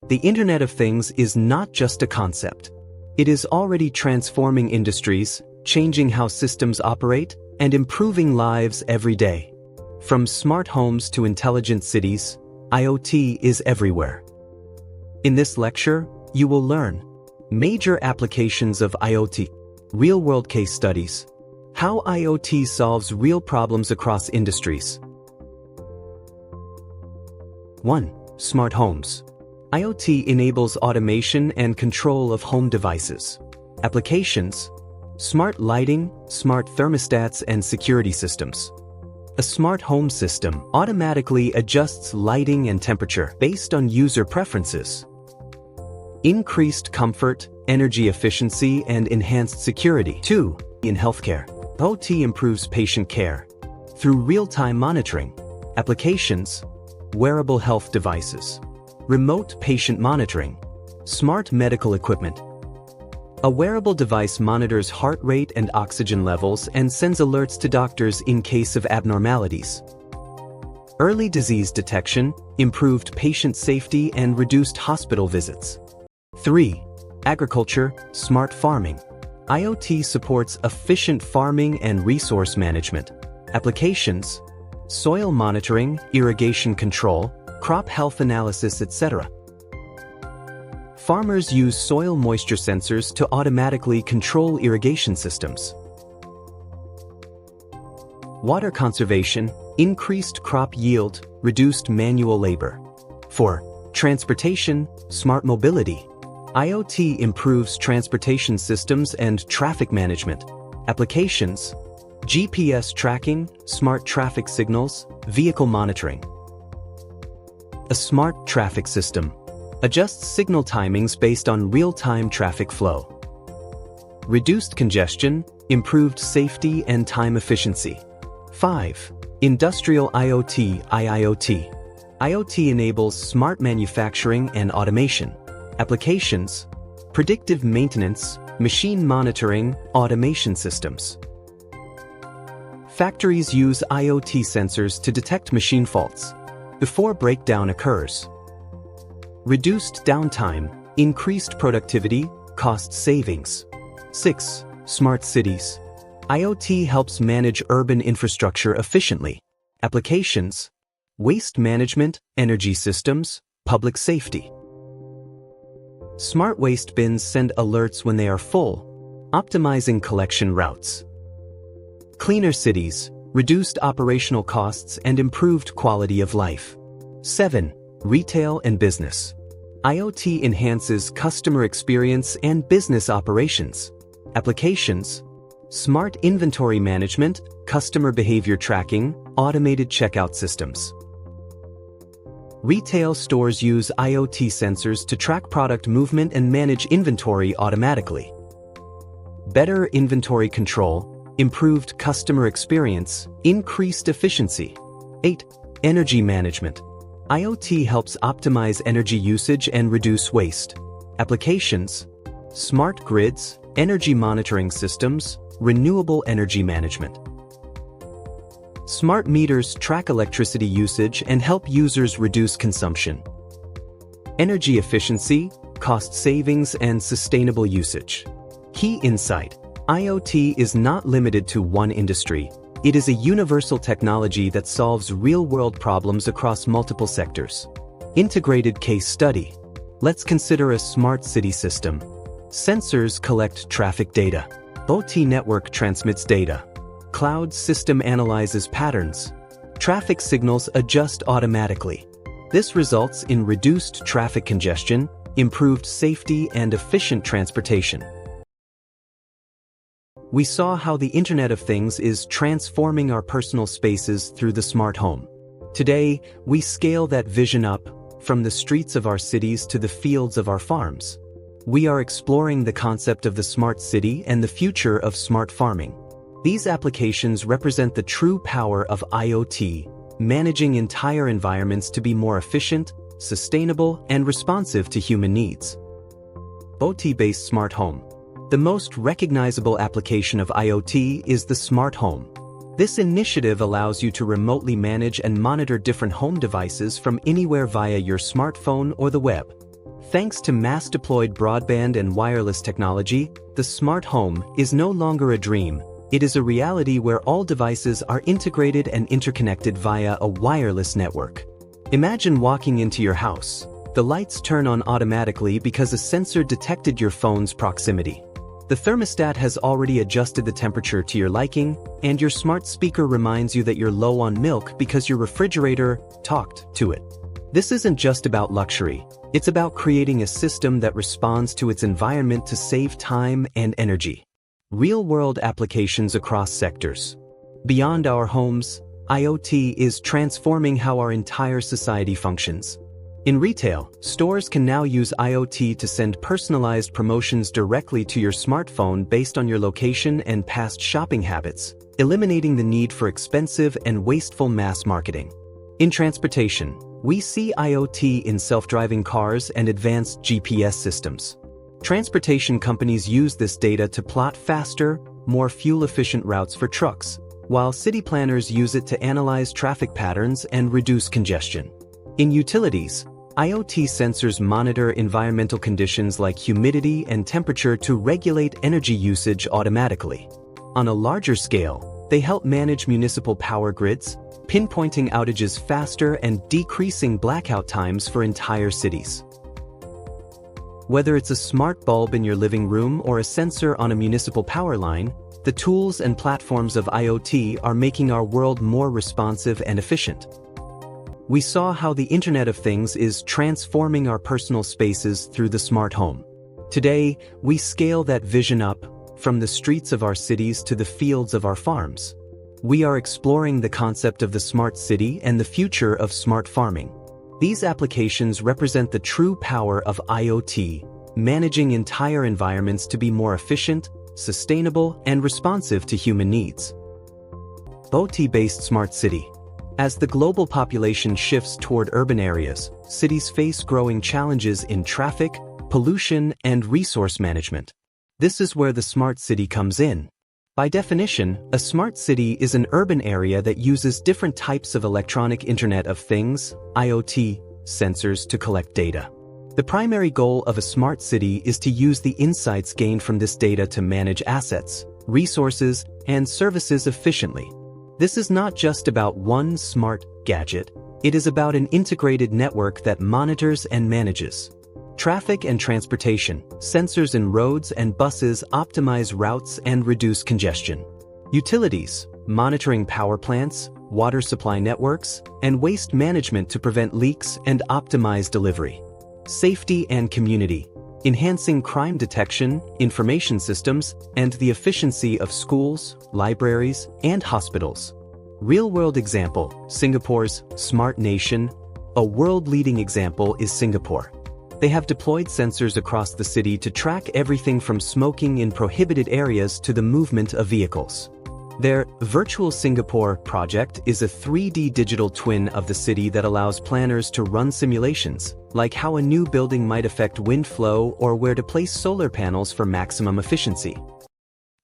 The Internet of Things is not just a concept. It is already transforming industries, changing how systems operate, and improving lives every day. From smart homes to intelligent cities, IoT is everywhere. In this lecture, you will learn major applications of IoT, real-world case studies, how IoT solves real problems across industries. 1. Smart homes. IoT enables automation and control of home devices. Applications: smart lighting, smart thermostats, and security systems. A smart home system automatically adjusts lighting and temperature based on user preferences. Increased comfort, energy efficiency, and enhanced security. 2. In healthcare, IoT improves patient care through real-time monitoring. Applications: wearable health devices, remote patient monitoring, smart medical equipment. A wearable device monitors heart rate and oxygen levels and sends alerts to doctors in case of abnormalities. Early disease detection, improved patient safety, and reduced hospital visits. 3. Agriculture, smart farming. IoT supports efficient farming and resource management. Applications: soil monitoring, irrigation control, crop health analysis, etc. Farmers use soil moisture sensors to automatically control irrigation systems. Water conservation, increased crop yield, reduced manual labor. 4. Transportation, smart mobility. IoT improves transportation systems and traffic management. Applications: GPS tracking, smart traffic signals, vehicle monitoring. A smart traffic system adjusts signal timings based on real-time traffic flow. Reduced congestion, improved safety, and time efficiency. 5. Industrial IoT, IIoT. IoT enables smart manufacturing and automation. Applications: predictive maintenance, machine monitoring, automation systems. Factories use IoT sensors to detect machine faults before breakdown occurs. Reduced downtime, increased productivity, cost savings. 6. Smart cities. IoT helps manage urban infrastructure efficiently. Applications: waste management, energy systems, public safety. Smart waste bins send alerts when they are full, optimizing collection routes. Cleaner cities, reduced operational costs, and improved quality of life. 7. Retail and business. IoT enhances customer experience and business operations. Applications: smart inventory management, customer behavior tracking, automated checkout systems. Retail stores use IoT sensors to track product movement and manage inventory automatically. Better inventory control, improved customer experience, increased efficiency. 8. Energy management. IoT helps optimize energy usage and reduce waste. Applications: smart grids, energy monitoring systems, renewable energy management. Smart meters track electricity usage and help users reduce consumption. Energy efficiency, cost savings, and sustainable usage. Key insight: IoT is not limited to one industry. It is a universal technology that solves real-world problems across multiple sectors. Integrated case study. Let's consider a smart city system. Sensors collect traffic data. IoT network transmits data. Cloud system analyzes patterns. Traffic signals adjust automatically. This results in reduced traffic congestion, improved safety, and efficient transportation. We saw how the Internet of Things is transforming our personal spaces through the smart home. Today, we scale that vision up, from the streets of our cities to the fields of our farms. We are exploring the concept of the smart city and the future of smart farming. These applications represent the true power of IoT, managing entire environments to be more efficient, sustainable, and responsive to human needs. IoT-based smart home. The most recognizable application of IoT is the smart home. This initiative allows you to remotely manage and monitor different home devices from anywhere via your smartphone or the web. Thanks to mass-deployed broadband and wireless technology, the smart home is no longer a dream. It is a reality where all devices are integrated and interconnected via a wireless network. Imagine walking into your house. The lights turn on automatically because a sensor detected your phone's proximity. The thermostat has already adjusted the temperature to your liking, and your smart speaker reminds you that you're low on milk because your refrigerator talked to it. This isn't just about luxury. It's about creating a system that responds to its environment to save time and energy. Real-world applications across sectors. Beyond our homes, IoT is transforming how our entire society functions. In retail, stores can now use IoT to send personalized promotions directly to your smartphone based on your location and past shopping habits, eliminating the need for expensive and wasteful mass marketing. In transportation, we see IoT in self-driving cars and advanced GPS systems. Transportation companies use this data to plot faster, more fuel-efficient routes for trucks, while city planners use it to analyze traffic patterns and reduce congestion. In utilities, IoT sensors monitor environmental conditions like humidity and temperature to regulate energy usage automatically. On a larger scale, they help manage municipal power grids, pinpointing outages faster and decreasing blackout times for entire cities. Whether it's a smart bulb in your living room or a sensor on a municipal power line, the tools and platforms of IoT are making our world more responsive and efficient. We saw how the Internet of Things is transforming our personal spaces through the smart home. Today, we scale that vision up, from the streets of our cities to the fields of our farms. We are exploring the concept of the smart city and the future of smart farming. These applications represent the true power of IoT, managing entire environments to be more efficient, sustainable, and responsive to human needs. IoT-based smart city. As the global population shifts toward urban areas, cities face growing challenges in traffic, pollution, and resource management. This is where the smart city comes in. By definition, a smart city is an urban area that uses different types of electronic Internet of Things, IoT, sensors to collect data. The primary goal of a smart city is to use the insights gained from this data to manage assets, resources, and services efficiently. This is not just about one smart gadget, it is about an integrated network that monitors and manages traffic and transportation. Sensors in roads and buses optimize routes and reduce congestion. Utilities, monitoring power plants, water supply networks, and waste management to prevent leaks and optimize delivery. Safety and community, enhancing crime detection, information systems, and the efficiency of schools, libraries, and hospitals. Real-world example, Singapore's Smart Nation. A world-leading example is Singapore. They have deployed sensors across the city to track everything from smoking in prohibited areas to the movement of vehicles. Their Virtual Singapore project is a 3D digital twin of the city that allows planners to run simulations, like how a new building might affect wind flow or where to place solar panels for maximum efficiency.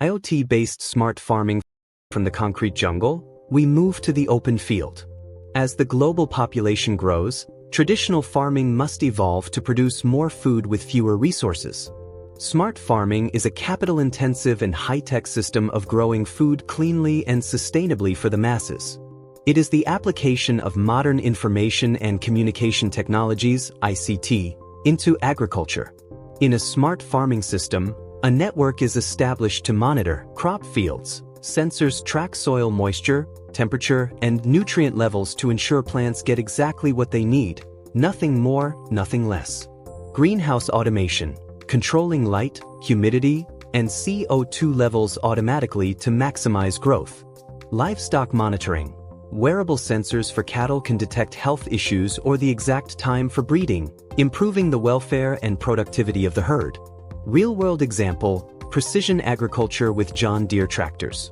IoT-based smart farming. From the concrete jungle, we move to the open field. As the global population grows, traditional farming must evolve to produce more food with fewer resources. Smart farming is a capital-intensive and high-tech system of growing food cleanly and sustainably for the masses. It is the application of modern information and communication technologies, ICT, into agriculture. In a smart farming system, a network is established to monitor crop fields. Sensors track soil moisture, temperature, and nutrient levels to ensure plants get exactly what they need, nothing more, nothing less. Greenhouse automation, controlling light, humidity, and CO2 levels automatically to maximize growth. Livestock monitoring. Wearable sensors for cattle can detect health issues or the exact time for breeding, improving the welfare and productivity of the herd. Real-world example, precision agriculture with John Deere tractors.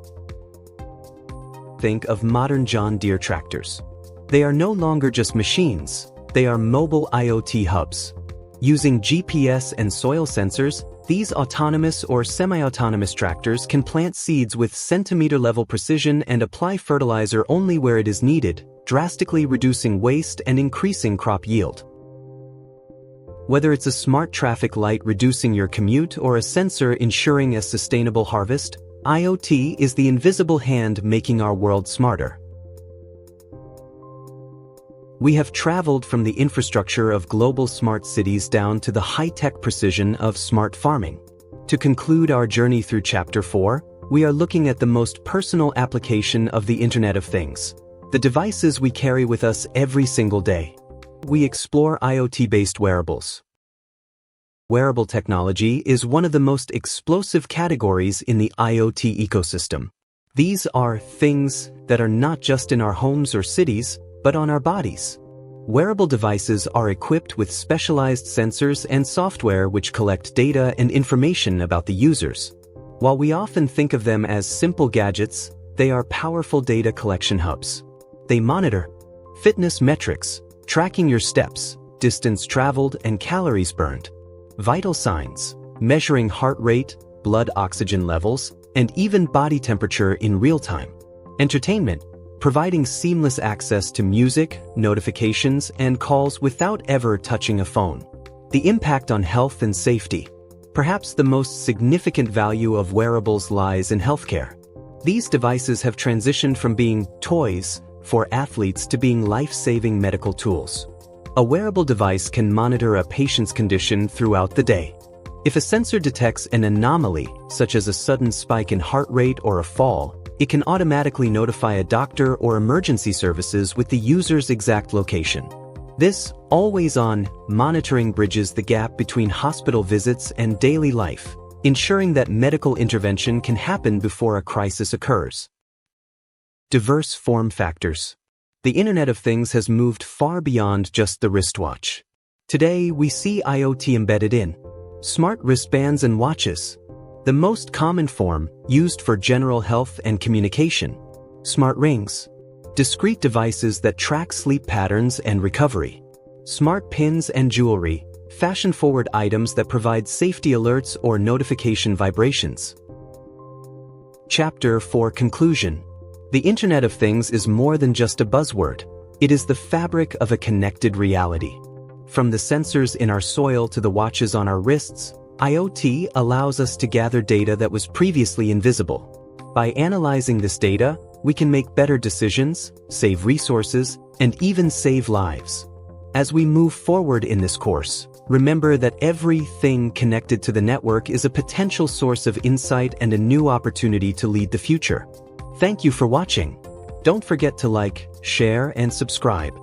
Think of modern John Deere tractors. They are no longer just machines, they are mobile IoT hubs. Using GPS and soil sensors, these autonomous or semi-autonomous tractors can plant seeds with centimeter-level precision and apply fertilizer only where it is needed, drastically reducing waste and increasing crop yield. Whether it's a smart traffic light reducing your commute or a sensor ensuring a sustainable harvest, IoT is the invisible hand making our world smarter. We have traveled from the infrastructure of global smart cities down to the high-tech precision of smart farming. To conclude our journey through Chapter 4, we are looking at the most personal application of the Internet of Things, the devices we carry with us every single day. We explore IoT-based wearables. Wearable technology is one of the most explosive categories in the IoT ecosystem. These are things that are not just in our homes or cities, but on our bodies. Wearable devices are equipped with specialized sensors and software which collect data and information about the users. While we often think of them as simple gadgets, they are powerful data collection hubs. They monitor fitness metrics, tracking your steps, distance traveled, and calories burned, vital signs, measuring heart rate, blood oxygen levels, and even body temperature in real time. Entertainment, providing seamless access to music, notifications, and calls without ever touching a phone. The impact on health and safety. Perhaps the most significant value of wearables lies in healthcare. These devices have transitioned from being toys for athletes to being life-saving medical tools. A wearable device can monitor a patient's condition throughout the day. If a sensor detects an anomaly, such as a sudden spike in heart rate or a fall, it can automatically notify a doctor or emergency services with the user's exact location. This always-on monitoring bridges the gap between hospital visits and daily life, ensuring that medical intervention can happen before a crisis occurs. Diverse form factors. The Internet of Things has moved far beyond just the wristwatch. Today, we see IoT embedded in smart wristbands and watches. The most common form, used for general health and communication. Smart rings. Discrete devices that track sleep patterns and recovery. Smart pins and jewelry, fashion-forward items that provide safety alerts or notification vibrations. Chapter 4 Conclusion. The Internet of Things is more than just a buzzword. It is the fabric of a connected reality. From the sensors in our soil to the watches on our wrists, IoT allows us to gather data that was previously invisible. By analyzing this data, we can make better decisions, save resources, and even save lives. As we move forward in this course, remember that everything connected to the network is a potential source of insight and a new opportunity to lead the future. Thank you for watching. Don't forget to like, share, and subscribe.